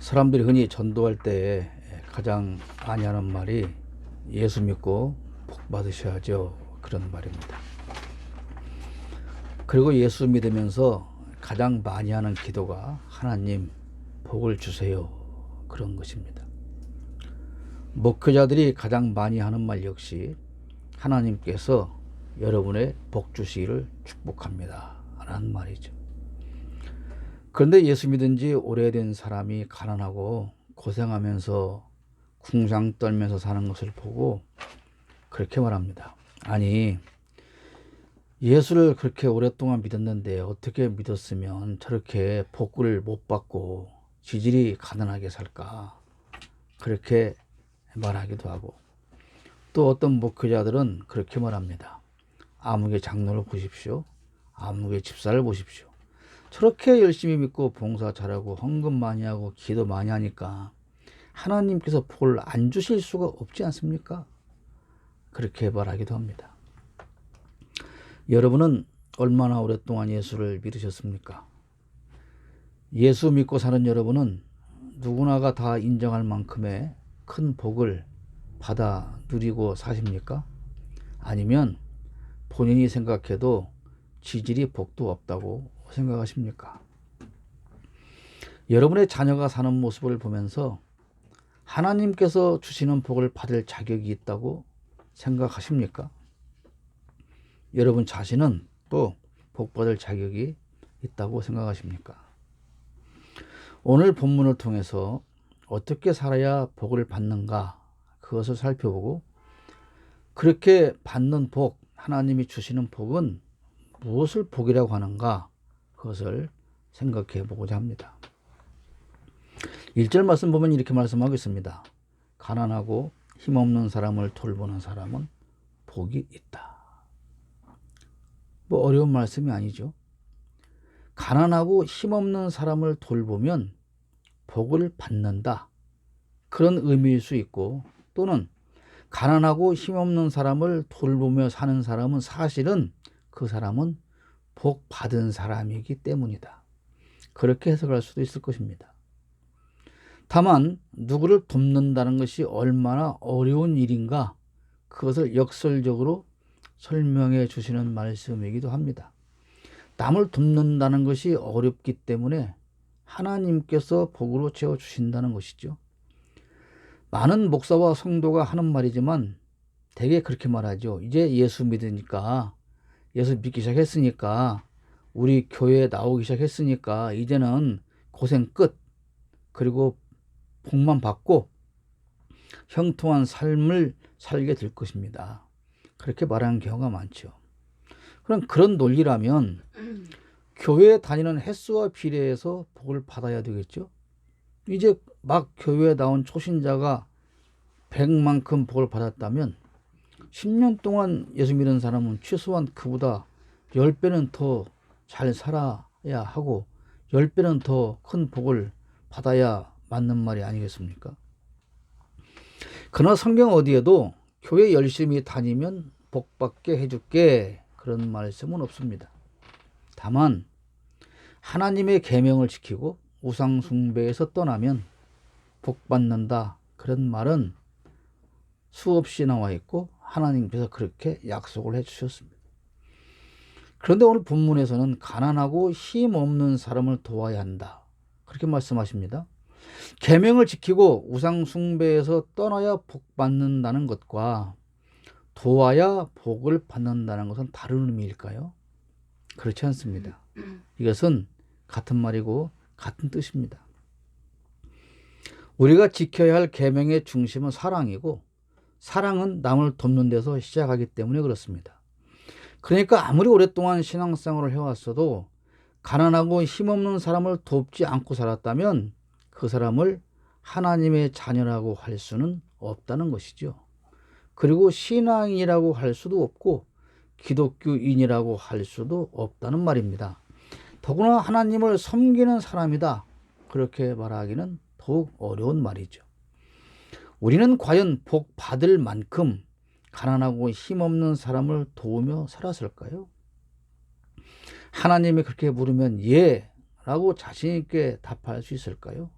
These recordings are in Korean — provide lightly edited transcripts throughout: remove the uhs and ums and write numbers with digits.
사람들이 흔히 전도할 때 가장 많이 하는 말이 예수 믿고 복 받으셔야죠, 그런 말입니다. 그리고 예수 믿으면서 가장 많이 하는 기도가 하나님 복을 주세요, 그런 것입니다. 목회자들이 가장 많이 하는 말 역시 하나님께서 여러분의 복 주시기를 축복합니다 라는 말이죠. 그런데 예수 믿은 지 오래된 사람이 가난하고 고생하면서 궁상 떨면서 사는 것을 보고 그렇게 말합니다. 아니, 예수를 그렇게 오랫동안 믿었는데 어떻게 믿었으면 저렇게 복을 못 받고 지질이 가난하게 살까, 그렇게 말하기도 하고, 또 어떤 목회자들은 그렇게 말합니다. 아무개 장로를 보십시오. 아무개 집사를 보십시오. 저렇게 열심히 믿고 봉사 잘하고 헌금 많이 하고 기도 많이 하니까 하나님께서 복을 안 주실 수가 없지 않습니까? 그렇게 말하기도 합니다. 여러분은 얼마나 오랫동안 예수를 믿으셨습니까? 예수 믿고 사는 여러분은 누구나가 다 인정할 만큼의 큰 복을 받아 누리고 사십니까? 아니면 본인이 생각해도 지질이 복도 없다고 생각하십니까? 여러분의 자녀가 사는 모습을 보면서 하나님께서 주시는 복을 받을 자격이 있다고 생각하십니까? 여러분 자신은 또 복받을 자격이 있다고 생각하십니까? 오늘 본문을 통해서 어떻게 살아야 복을 받는가, 그것을 살펴보고 그렇게 받는 복, 하나님이 주시는 복은 무엇을 복이라고 하는가, 그것을 생각해 보고자 합니다. 1절 말씀 보면 이렇게 말씀하고 있습니다. 가난하고 힘없는 사람을 돌보는 사람은 복이 있다. 뭐 어려운 말씀이 아니죠. 가난하고 힘없는 사람을 돌보면 복을 받는다, 그런 의미일 수 있고, 또는 가난하고 힘없는 사람을 돌보며 사는 사람은 사실은 그 사람은 복 받은 사람이기 때문이다, 그렇게 해석할 수도 있을 것입니다. 다만 누구를 돕는다는 것이 얼마나 어려운 일인가, 그것을 역설적으로 설명해 주시는 말씀이기도 합니다. 남을 돕는다는 것이 어렵기 때문에 하나님께서 복으로 채워주신다는 것이죠. 많은 목사와 성도가 하는 말이지만 대개 그렇게 말하죠. 이제 예수 믿으니까, 예수 믿기 시작했으니까, 우리 교회에 나오기 시작했으니까 이제는 고생 끝, 그리고 복만 받고 형통한 삶을 살게 될 것입니다, 그렇게 말하는 경우가 많죠. 그럼 그런 논리라면 교회에 다니는 횟수와 비례해서 복을 받아야 되겠죠. 이제 막 교회에 나온 초신자가 100만큼 복을 받았다면 10년 동안 예수 믿는 사람은 최소한 그보다 10배는 더 잘 살아야 하고 10배는 더 큰 복을 받아야 맞는 말이 아니겠습니까? 그러나 성경 어디에도 교회 열심히 다니면 복 받게 해줄게, 그런 말씀은 없습니다. 다만 하나님의 계명을 지키고 우상 숭배에서 떠나면 복 받는다, 그런 말은 수없이 나와 있고 하나님께서 그렇게 약속을 해주셨습니다. 그런데 오늘 본문에서는 가난하고 힘없는 사람을 도와야 한다, 그렇게 말씀하십니다. 계명을 지키고 우상 숭배에서 떠나야 복 받는다는 것과 도와야 복을 받는다는 것은 다른 의미일까요? 그렇지 않습니다. 이것은 같은 말이고 같은 뜻입니다. 우리가 지켜야 할 계명의 중심은 사랑이고, 사랑은 남을 돕는 데서 시작하기 때문에 그렇습니다. 그러니까 아무리 오랫동안 신앙생활을 해왔어도 가난하고 힘없는 사람을 돕지 않고 살았다면 그 사람을 하나님의 자녀라고 할 수는 없다는 것이죠. 그리고 신앙인이라고 할 수도 없고 기독교인이라고 할 수도 없다는 말입니다. 더구나 하나님을 섬기는 사람이다, 그렇게 말하기는 더욱 어려운 말이죠. 우리는 과연 복 받을 만큼 가난하고 힘없는 사람을 도우며 살았을까요? 하나님이 그렇게 물으면 예 라고 자신 있게 답할 수 있을까요?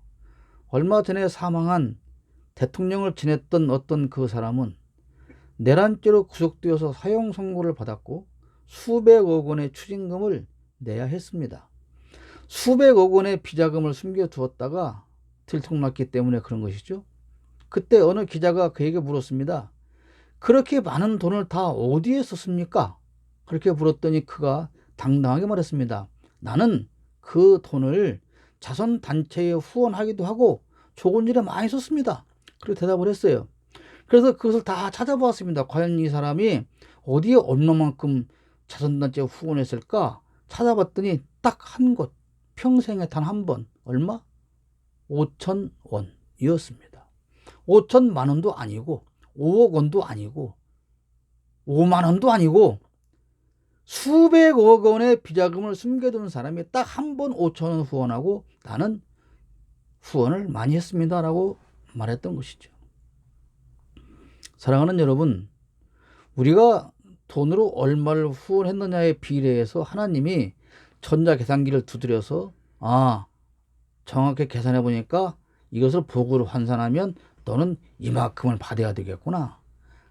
얼마 전에 사망한 대통령을 지냈던 어떤 그 사람은 내란죄로 구속되어서 사형 선고를 받았고 수백억 원의 추징금을 내야 했습니다. 수백억 원의 비자금을 숨겨두었다가 들통났기 때문에 그런 것이죠. 그때 어느 기자가 그에게 물었습니다. 그렇게 많은 돈을 다 어디에 썼습니까? 그렇게 물었더니 그가 당당하게 말했습니다. 나는 그 돈을 자선단체에 후원하기도 하고 좋은 일에 많이 썼습니다. 그렇게 대답을 했어요. 그래서 그것을 다 찾아보았습니다. 과연 이 사람이 어디에 얼마만큼 자선단체에 후원했을까? 찾아봤더니 딱 한 곳, 평생에 단 한 번, 얼마? 5천 원이었습니다. 5천만 원도 아니고 5억 원도 아니고 5만 원도 아니고 수백억 원의 비자금을 숨겨둔 사람이 딱 한 번 5천 원 후원하고 나는 후원을 많이 했습니다 라고 말했던 것이죠. 사랑하는 여러분, 우리가 돈으로 얼마를 후원했느냐에 비례해서 하나님이 전자계산기를 두드려서 정확히 계산해 보니까 이것을 복으로 환산하면 너는 이만큼을 받아야 되겠구나,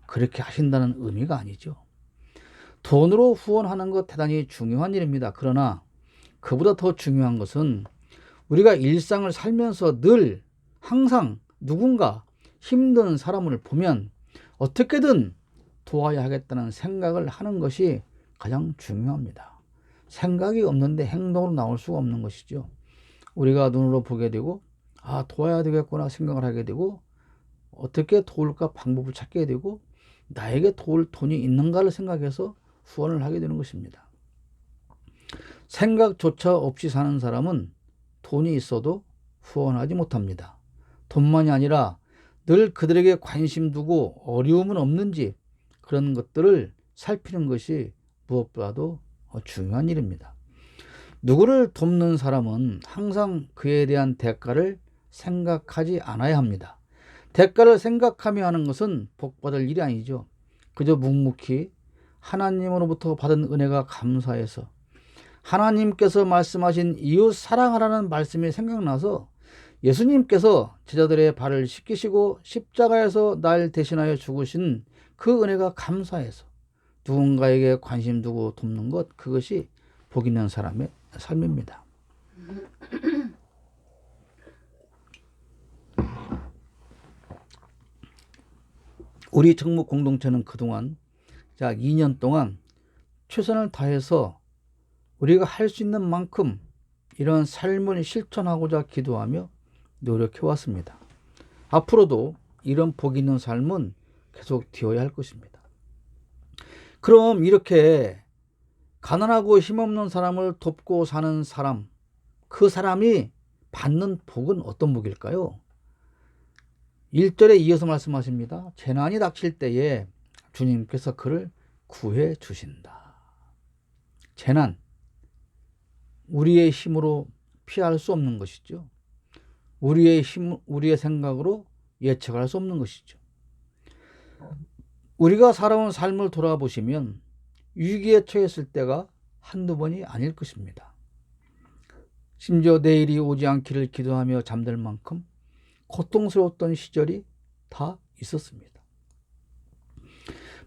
그렇게 하신다는 의미가 아니죠. 돈으로 후원하는 것 대단히 중요한 일입니다. 그러나 그보다 더 중요한 것은 우리가 일상을 살면서 늘 항상 누군가 힘든 사람을 보면 어떻게든 도와야 하겠다는 생각을 하는 것이 가장 중요합니다. 생각이 없는데 행동으로 나올 수가 없는 것이죠. 우리가 눈으로 보게 되고 도와야 되겠구나 생각을 하게 되고 어떻게 도울까 방법을 찾게 되고 나에게 도울 돈이 있는가를 생각해서 후원을 하게 되는 것입니다. 생각조차 없이 사는 사람은 돈이 있어도 후원하지 못합니다. 돈만이 아니라 늘 그들에게 관심 두고 어려움은 없는지 그런 것들을 살피는 것이 무엇보다도 중요한 일입니다. 누구를 돕는 사람은 항상 그에 대한 대가를 생각하지 않아야 합니다. 대가를 생각하며 하는 것은 복받을 일이 아니죠. 그저 묵묵히 하나님으로부터 받은 은혜가 감사해서 하나님께서 말씀하신 이웃 사랑하라는 말씀이 생각나서 예수님께서 제자들의 발을 씻기시고 십자가에서 날 대신하여 죽으신 그 은혜가 감사해서 누군가에게 관심 두고 돕는 것, 그것이 복 있는 사람의 삶입니다. 우리 정무 공동체는 그동안 약 2년 동안 최선을 다해서 우리가 할 수 있는 만큼 이런 삶을 실천하고자 기도하며 노력해 왔습니다. 앞으로도 이런 복 있는 삶은 계속 되어야 할 것입니다. 그럼 이렇게 가난하고 힘없는 사람을 돕고 사는 사람, 그 사람이 받는 복은 어떤 복일까요? 1절에 이어서 말씀하십니다. 재난이 닥칠 때에 주님께서 그를 구해 주신다. 재난, 우리의 힘으로 피할 수 없는 것이죠. 우리의 힘, 우리의 생각으로 예측할 수 없는 것이죠. 우리가 살아온 삶을 돌아보시면 위기에 처했을 때가 한두 번이 아닐 것입니다. 심지어 내일이 오지 않기를 기도하며 잠들 만큼 고통스러웠던 시절이 다 있었습니다.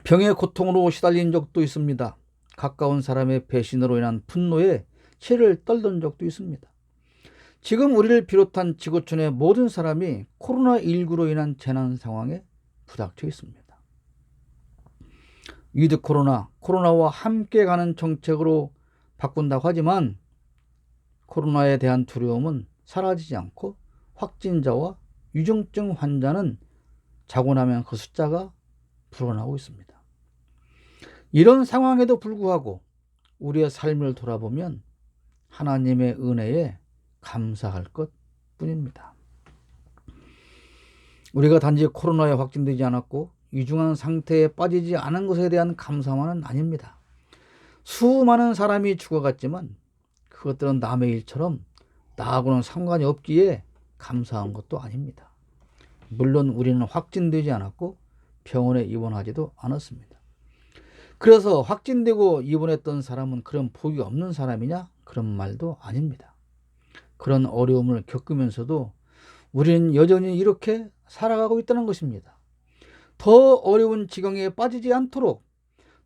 병의 고통으로 시달린 적도 있습니다. 가까운 사람의 배신으로 인한 분노에 치를 떨던 적도 있습니다. 지금 우리를 비롯한 지구촌의 모든 사람이 코로나19로 인한 재난 상황에 부닥쳐 있습니다. 위드 코로나와 함께 가는 정책으로 바꾼다고 하지만 코로나에 대한 두려움은 사라지지 않고 확진자와 위중증 환자는 자고 나면 그 숫자가 불어나고 있습니다. 이런 상황에도 불구하고 우리의 삶을 돌아보면 하나님의 은혜에 감사할 것 뿐입니다. 우리가 단지 코로나에 확진되지 않았고 위중한 상태에 빠지지 않은 것에 대한 감사만은 아닙니다. 수많은 사람이 죽어갔지만 그것들은 남의 일처럼 나하고는 상관이 없기에 감사한 것도 아닙니다. 물론 우리는 확진되지 않았고 병원에 입원하지도 않았습니다. 그래서 확진되고 입원했던 사람은 그런 복이 없는 사람이냐? 그런 말도 아닙니다. 그런 어려움을 겪으면서도 우리는 여전히 이렇게 살아가고 있다는 것입니다. 더 어려운 지경에 빠지지 않도록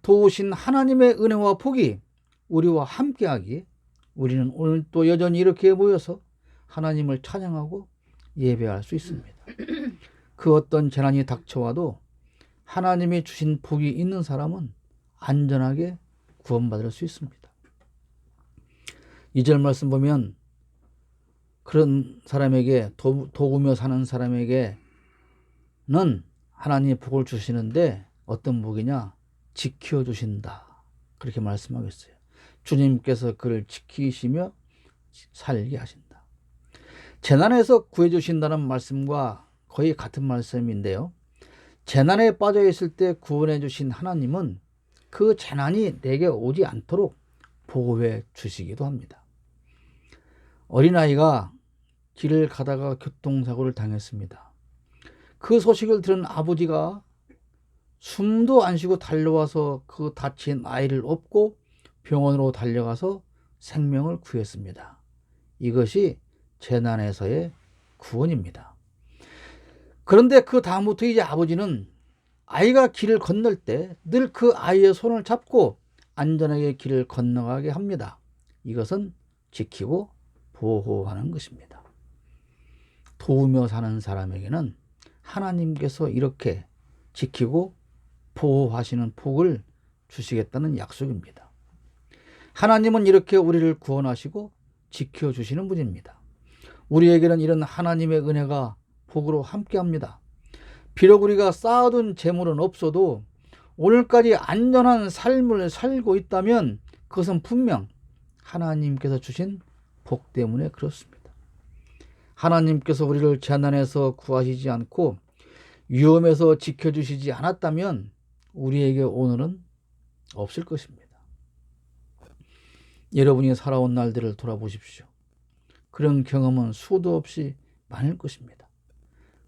도우신 하나님의 은혜와 복이 우리와 함께하기에 우리는 오늘 또 여전히 이렇게 모여서 하나님을 찬양하고 예배할 수 있습니다. 그 어떤 재난이 닥쳐와도 하나님이 주신 복이 있는 사람은 안전하게 구원받을 수 있습니다. 2절 말씀 보면 그런 사람에게 도우며 사는 사람에게는 하나님이 복을 주시는데 어떤 복이냐? 지켜주신다. 그렇게 말씀하고 있어요. 주님께서 그를 지키시며 살게 하신다. 재난에서 구해주신다는 말씀과 거의 같은 말씀인데요. 재난에 빠져 있을 때 구원해 주신 하나님은 그 재난이 내게 오지 않도록 보호해 주시기도 합니다. 어린아이가 길을 가다가 교통사고를 당했습니다. 그 소식을 들은 아버지가 숨도 안 쉬고 달려와서 그 다친 아이를 업고 병원으로 달려가서 생명을 구했습니다. 이것이 재난에서의 구원입니다. 그런데 그 다음부터 이제 아버지는 아이가 길을 건널 때 늘 그 아이의 손을 잡고 안전하게 길을 건너가게 합니다. 이것은 지키고 보호하는 것입니다. 도우며 사는 사람에게는 하나님께서 이렇게 지키고 보호하시는 복을 주시겠다는 약속입니다. 하나님은 이렇게 우리를 구원하시고 지켜주시는 분입니다. 우리에게는 이런 하나님의 은혜가 복으로 함께합니다. 비록 우리가 쌓아둔 재물은 없어도 오늘까지 안전한 삶을 살고 있다면 그것은 분명 하나님께서 주신 복 때문에 그렇습니다. 하나님께서 우리를 재난에서 구하시지 않고 위험에서 지켜주시지 않았다면 우리에게 오늘은 없을 것입니다. 여러분이 살아온 날들을 돌아보십시오. 그런 경험은 수도 없이 많을 것입니다.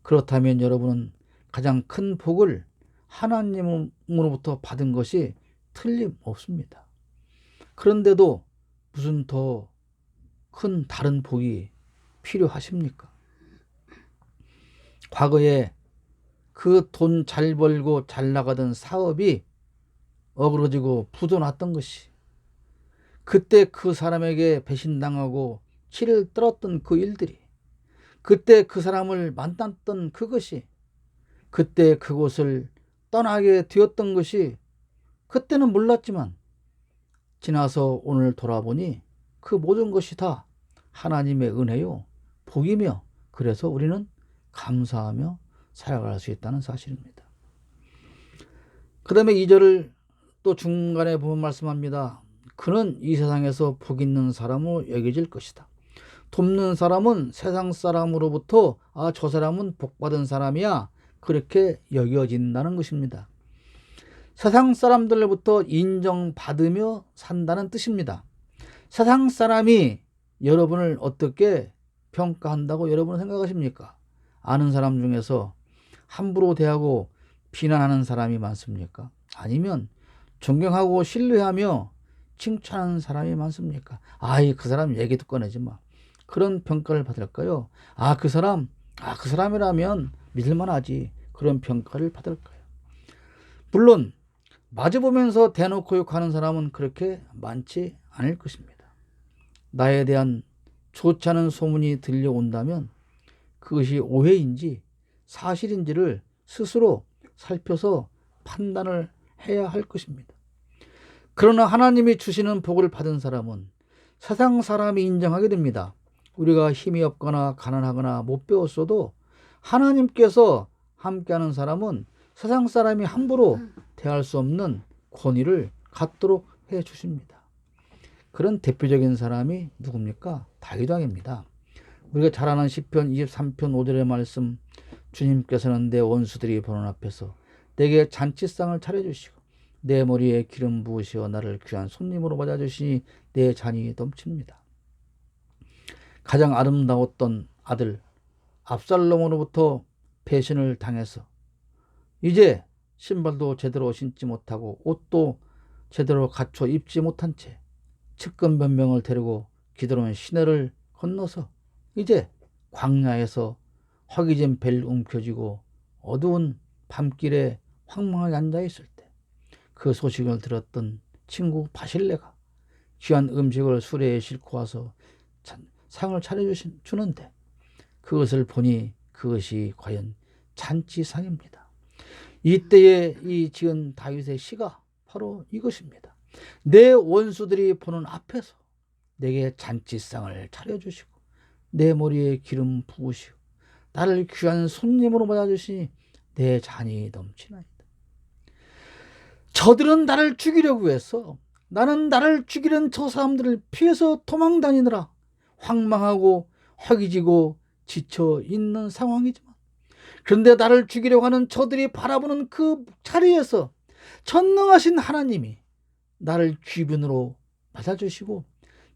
그렇다면 여러분은 가장 큰 복을 하나님으로부터 받은 것이 틀림없습니다. 그런데도 무슨 더 큰 다른 복이 필요하십니까? 과거에 그 돈 잘 벌고 잘 나가던 사업이 어그러지고 부도났던 것이, 그때 그 사람에게 배신당하고 치를 떨었던 그 일들이, 그때 그 사람을 만났던 그것이, 그때 그곳을 떠나게 되었던 것이 그때는 몰랐지만 지나서 오늘 돌아보니 그 모든 것이 다 하나님의 은혜요 복이며, 그래서 우리는 감사하며 살아갈 수 있다는 사실입니다. 그 다음에 2절을 또 중간에 보면 말씀합니다. 그는 이 세상에서 복 있는 사람으로 여겨질 것이다. 돕는 사람은 세상 사람으로부터 저 사람은 복받은 사람이야, 그렇게 여겨진다는 것입니다. 세상 사람들로부터 인정받으며 산다는 뜻입니다. 세상 사람이 여러분을 어떻게 평가한다고 여러분은 생각하십니까? 아는 사람 중에서 함부로 대하고 비난하는 사람이 많습니까? 아니면 존경하고 신뢰하며 칭찬하는 사람이 많습니까? 그 사람 얘기도 꺼내지 마. 그런 평가를 받을까요? 그 사람이라면 믿을만하지. 그런 평가를 받을까요? 물론 마주보면서 대놓고 욕하는 사람은 그렇게 많지 않을 것입니다. 나에 대한 좋지 않은 소문이 들려온다면 그것이 오해인지 사실인지를 스스로 살펴서 판단을 해야 할 것입니다. 그러나 하나님이 주시는 복을 받은 사람은 세상 사람이 인정하게 됩니다. 우리가 힘이 없거나 가난하거나 못 배웠어도 하나님께서 함께하는 사람은 세상 사람이 함부로 대할 수 없는 권위를 갖도록 해 주십니다. 그런 대표적인 사람이 누굽니까? 다윗 왕입니다. 우리가 잘 아는 시편 23편 5절의 말씀, 주님께서는 내 원수들이 보는 앞에서 내게 잔치상을 차려주시고 내 머리에 기름 부으시어 나를 귀한 손님으로 맞아주시니 내 잔이 넘칩니다. 가장 아름다웠던 아들 압살롬으로부터 배신을 당해서 이제 신발도 제대로 신지 못하고 옷도 제대로 갖춰 입지 못한 채 측근변명을 데리고 기드론 시내를 건너서 이제 광야에서 허기진 벨 움켜쥐고 어두운 밤길에 황망하게 앉아있을 때 그 소식을 들었던 친구 바실레가 귀한 음식을 수레에 싣고 와서 상을 차려주는데 그것을 보니 그것이 과연 잔치상입니다. 이때에 이 지은 다윗의 시가 바로 이것입니다. 내 원수들이 보는 앞에서 내게 잔치상을 차려주시고 내 머리에 기름 부으시고 나를 귀한 손님으로 맞아주시니 내 잔이 넘치나이다. 저들은 나를 죽이려고 해서 나는 나를 죽이는 저 사람들을 피해서 도망다니느라 황망하고 허기지고 지쳐 있는 상황이지만, 그런데 나를 죽이려고 하는 저들이 바라보는 그 자리에서 전능하신 하나님이 나를 귀변으로 맞아주시고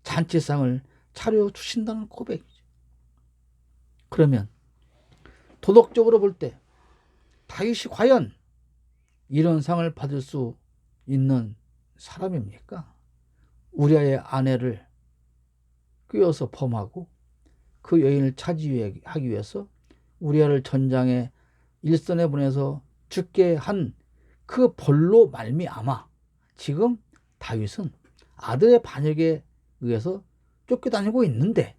잔치상을 차려주신다는 고백이죠. 그러면 도덕적으로 볼 때 다윗이 과연 이런 상을 받을 수 있는 사람입니까? 우리아의 아내를 꿰어서 범하고 그 여인을 차지하기 위해서 우리아를 전장에 일선에 보내서 죽게 한 그 벌로 말미암아 지금 다윗은 아들의 반역에 의해서 쫓겨다니고 있는데,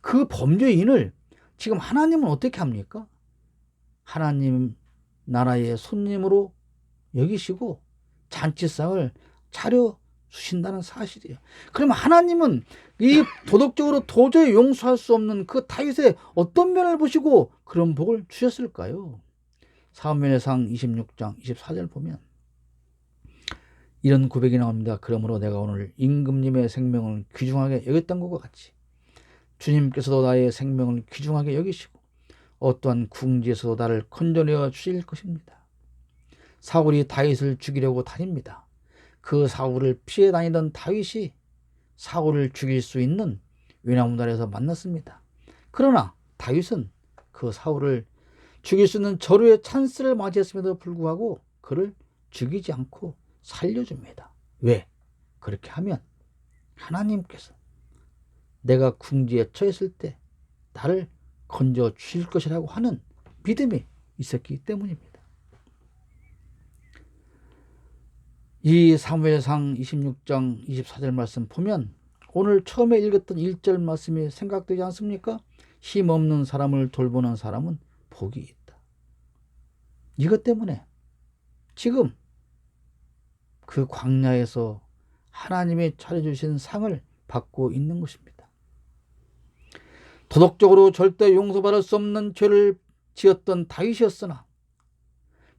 그 범죄인을 지금 하나님은 어떻게 합니까? 하나님 나라의 손님으로 여기시고 잔치상을 차려주신다는 사실이에요. 그러면 하나님은 이 도덕적으로 도저히 용서할 수 없는 그 다윗의 어떤 면을 보시고 그런 복을 주셨을까요? 사무엘상 26장 24절 보면 이런 고백이 나옵니다. 그러므로 내가 오늘 임금님의 생명을 귀중하게 여겼던 것과 같이 주님께서도 나의 생명을 귀중하게 여기시고 어떠한 궁지에서도 나를 건져내어 주실 것입니다. 사울이 다윗을 죽이려고 다닙니다. 그 사울을 피해 다니던 다윗이 사울을 죽일 수 있는 외나무다리에서 만났습니다. 그러나 다윗은 그 사울을 죽일 수 있는 절호의 찬스를 맞이했음에도 불구하고 그를 죽이지 않고 살려줍니다. 왜? 그렇게 하면 하나님께서 내가 궁지에 처했을 때 나를 건져 주실 것이라고 하는 믿음이 있었기 때문입니다. 이 사무엘상 26장 24절 말씀 보면 오늘 처음에 읽었던 1절 말씀이 생각되지 않습니까? 힘없는 사람을 돌보는 사람은 복이 있다. 이것 때문에 지금 그 광야에서 하나님이 차려주신 상을 받고 있는 것입니다. 도덕적으로 절대 용서받을 수 없는 죄를 지었던 다윗이었으나,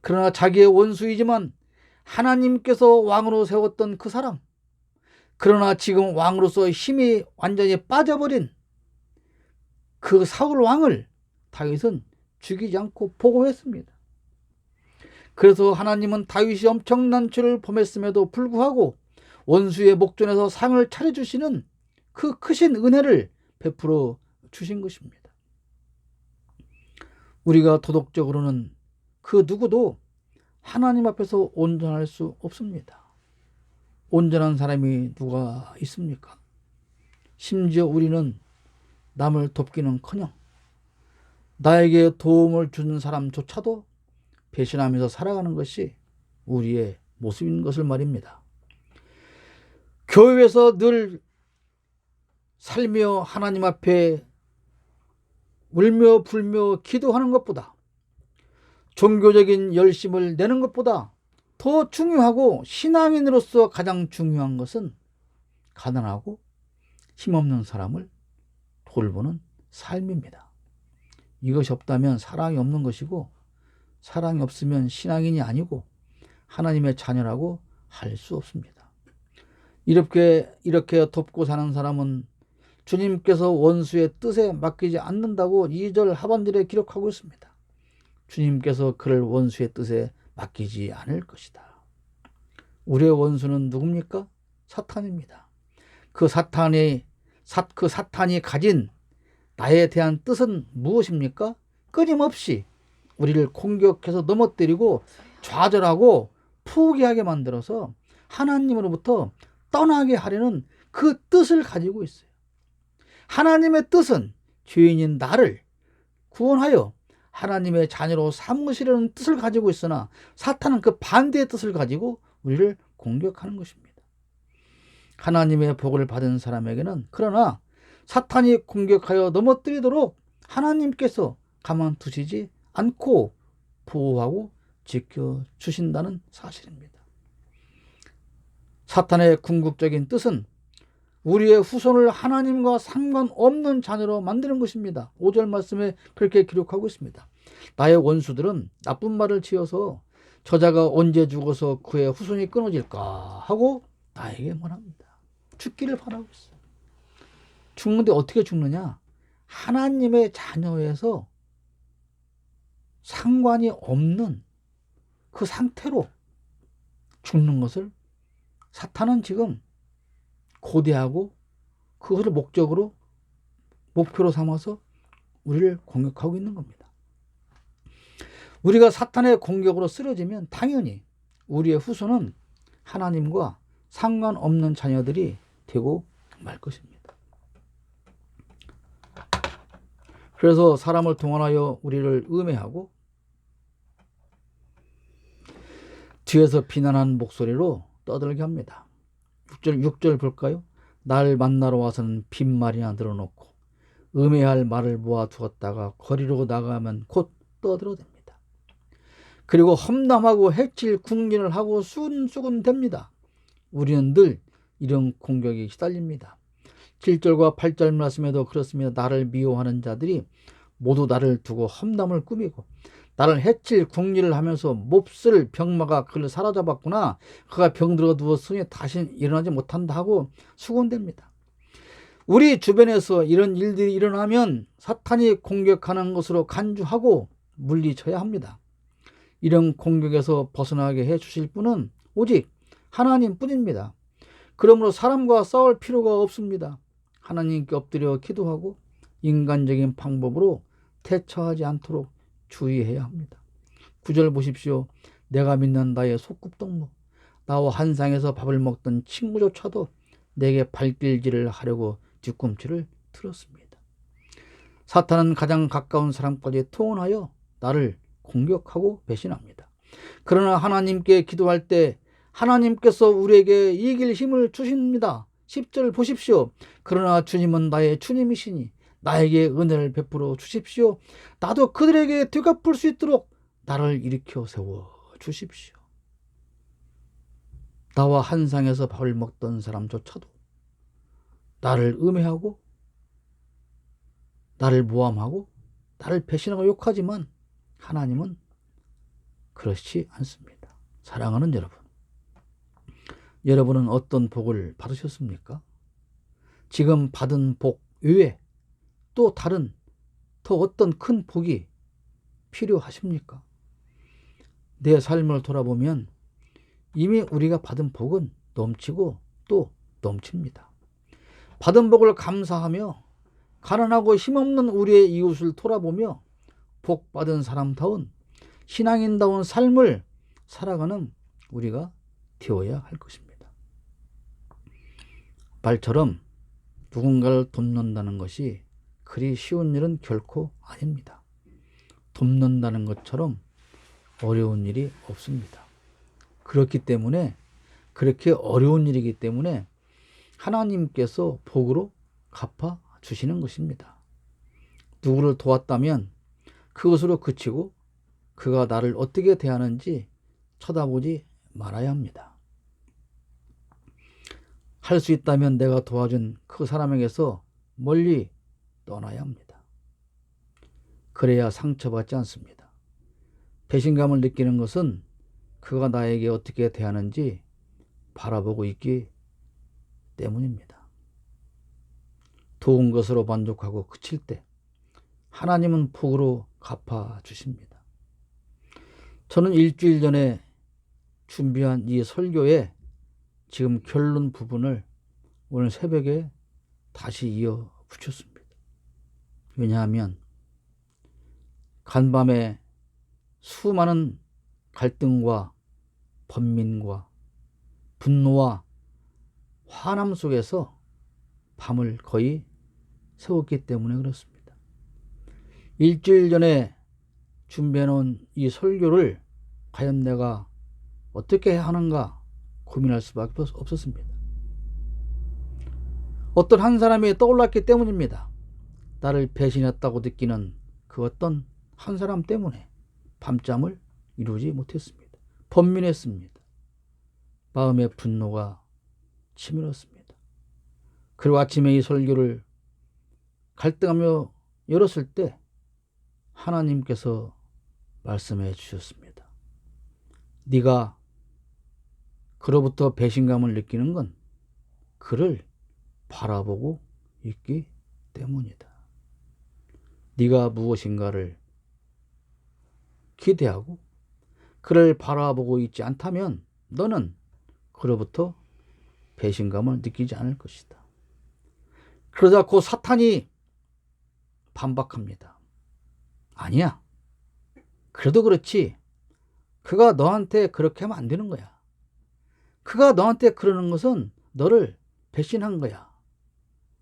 그러나 자기의 원수이지만 하나님께서 왕으로 세웠던 그 사람, 그러나 지금 왕으로서 힘이 완전히 빠져버린 그 사울 왕을 다윗은 죽이지 않고 보호했습니다. 그래서 하나님은 다윗이 엄청난 죄를 범했음에도 불구하고 원수의 목전에서 상을 차려주시는 그 크신 은혜를 베풀어 주신 것입니다. 우리가 도덕적으로는 그 누구도 하나님 앞에서 온전할 수 없습니다. 온전한 사람이 누가 있습니까? 심지어 우리는 남을 돕기는커녕 나에게 도움을 주는 사람조차도 배신하면서 살아가는 것이 우리의 모습인 것을 말입니다. 교회에서 늘 살며 하나님 앞에 울며 불며 기도하는 것보다, 종교적인 열심을 내는 것보다 더 중요하고 신앙인으로서 가장 중요한 것은 가난하고 힘없는 사람을 돌보는 삶입니다. 이것이 없다면 사랑이 없는 것이고, 사랑이 없으면 신앙인이 아니고 하나님의 자녀라고 할 수 없습니다. 이렇게 돕고 사는 사람은 주님께서 원수의 뜻에 맡기지 않는다고 2절 하반절에 기록하고 있습니다. 주님께서 그를 원수의 뜻에 맡기지 않을 것이다. 우리의 원수는 누굽니까? 사탄입니다. 그 사탄이 가진 나에 대한 뜻은 무엇입니까? 끊임없이 우리를 공격해서 넘어뜨리고 좌절하고 포기하게 만들어서 하나님으로부터 떠나게 하려는 그 뜻을 가지고 있어요. 하나님의 뜻은 죄인인 나를 구원하여 하나님의 자녀로 삼으시려는 뜻을 가지고 있으나 사탄은 그 반대의 뜻을 가지고 우리를 공격하는 것입니다. 하나님의 복을 받은 사람에게는 그러나 사탄이 공격하여 넘어뜨리도록 하나님께서 가만두시지 않고 보호하고 지켜주신다는 사실입니다. 사탄의 궁극적인 뜻은 우리의 후손을 하나님과 상관없는 자녀로 만드는 것입니다. 5절 말씀에 그렇게 기록하고 있습니다. 나의 원수들은 나쁜 말을 지어서 저자가 언제 죽어서 그의 후손이 끊어질까 하고 나에게 말합니다. 죽기를 바라고 있어요. 죽는데 어떻게 죽느냐? 하나님의 자녀에서 상관이 없는 그 상태로 죽는 것을 사탄은 지금 고대하고 그것을 목표로 삼아서 우리를 공격하고 있는 겁니다. 우리가 사탄의 공격으로 쓰러지면 당연히 우리의 후손은 하나님과 상관없는 자녀들이 되고 말 것입니다. 그래서 사람을 동원하여 우리를 음해하고 뒤에서 비난하는 목소리로 떠들게 합니다. 6절 볼까요? 날 만나러 와서는 빈말이나 늘어놓고 음해할 말을 모아두었다가 거리로 나가면 곧 떠들어댑니다. 그리고 험담하고 해칠 궁리를 하고 수군수군댑니다. 우리는 늘 이런 공격에 시달립니다. 7절과 8절 말씀에도 그렇습니다. 나를 미워하는 자들이 모두 나를 두고 험담을 꾸미고 나를 해칠 궁리를 하면서 몹쓸 병마가 그를 사로잡았구나. 그가 병들어 누웠으니 다시는 일어나지 못한다 하고 수군댑니다. 우리 주변에서 이런 일들이 일어나면 사탄이 공격하는 것으로 간주하고 물리쳐야 합니다. 이런 공격에서 벗어나게 해주실 분은 오직 하나님뿐입니다. 그러므로 사람과 싸울 필요가 없습니다. 하나님께 엎드려 기도하고 인간적인 방법으로 대처하지 않도록 주의해야 합니다. 9절 보십시오. 내가 믿는 나의 소꿉동무, 나와 한 상에서 밥을 먹던 친구조차도 내게 발길질을 하려고 뒤꿈치를 틀었습니다. 사탄은 가장 가까운 사람까지 통원하여 나를 공격하고 배신합니다. 그러나 하나님께 기도할 때 하나님께서 우리에게 이길 힘을 주십니다. 10절 보십시오. 그러나 주님은 나의 주님이시니 나에게 은혜를 베풀어 주십시오. 나도 그들에게 되갚을 수 있도록 나를 일으켜 세워 주십시오. 나와 한 상에서 밥을 먹던 사람조차도 나를 음해하고 나를 모함하고 나를 배신하고 욕하지만 하나님은 그렇지 않습니다. 사랑하는 여러분, 여러분은 어떤 복을 받으셨습니까? 지금 받은 복 외에 또 다른 더 어떤 큰 복이 필요하십니까? 내 삶을 돌아보면 이미 우리가 받은 복은 넘치고 또 넘칩니다. 받은 복을 감사하며 가난하고 힘없는 우리의 이웃을 돌아보며 복 받은 사람다운 신앙인다운 삶을 살아가는 우리가 되어야 할 것입니다. 말처럼 누군가를 돕는다는 것이 그리 쉬운 일은 결코 아닙니다. 돕는다는 것처럼 어려운 일이 없습니다. 그렇기 때문에 그렇게 어려운 일이기 때문에 하나님께서 복으로 갚아 주시는 것입니다. 누구를 도왔다면 그것으로 그치고 그가 나를 어떻게 대하는지 쳐다보지 말아야 합니다. 할 수 있다면 내가 도와준 그 사람에게서 멀리 떠나야 합니다. 그래야 상처받지 않습니다. 배신감을 느끼는 것은 그가 나에게 어떻게 대하는지 바라보고 있기 때문입니다. 도운 것으로 만족하고 그칠 때 하나님은 복으로 갚아 주십니다. 저는 일주일 전에 준비한 이 설교의 지금 결론 부분을 오늘 새벽에 다시 이어 붙였습니다. 왜냐하면 간밤에 수많은 갈등과 번민과 분노와 화남 속에서 밤을 거의 새웠기 때문에 그렇습니다. 일주일 전에 준비해 놓은 이 설교를 과연 내가 어떻게 해야 하는가 고민할 수밖에 없었습니다. 어떤 한 사람이 떠올랐기 때문입니다. 나를 배신했다고 느끼는 그 어떤 한 사람 때문에 밤잠을 이루지 못했습니다. 번민했습니다. 마음의 분노가 치밀었습니다. 그리고 아침에 이 설교를 갈등하며 열었을 때 하나님께서 말씀해 주셨습니다. 네가 그로부터 배신감을 느끼는 건 그를 바라보고 있기 때문이다. 네가 무엇인가를 기대하고 그를 바라보고 있지 않다면 너는 그로부터 배신감을 느끼지 않을 것이다. 그러자 곧 사탄이 반박합니다. 아니야. 그래도 그렇지. 그가 너한테 그렇게 하면 안 되는 거야. 그가 너한테 그러는 것은 너를 배신한 거야.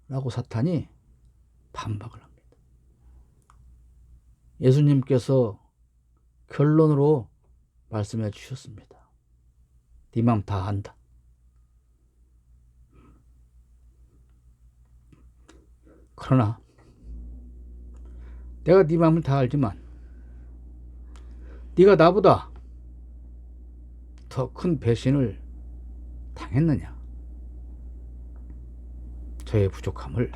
라고 사탄이 반박을 합니다. 예수님께서 결론으로 말씀해 주셨습니다. 네 마음 다 안다. 그러나 내가 네 마음을 다 알지만 네가 나보다 더 큰 배신을 당했느냐? 저의 부족함을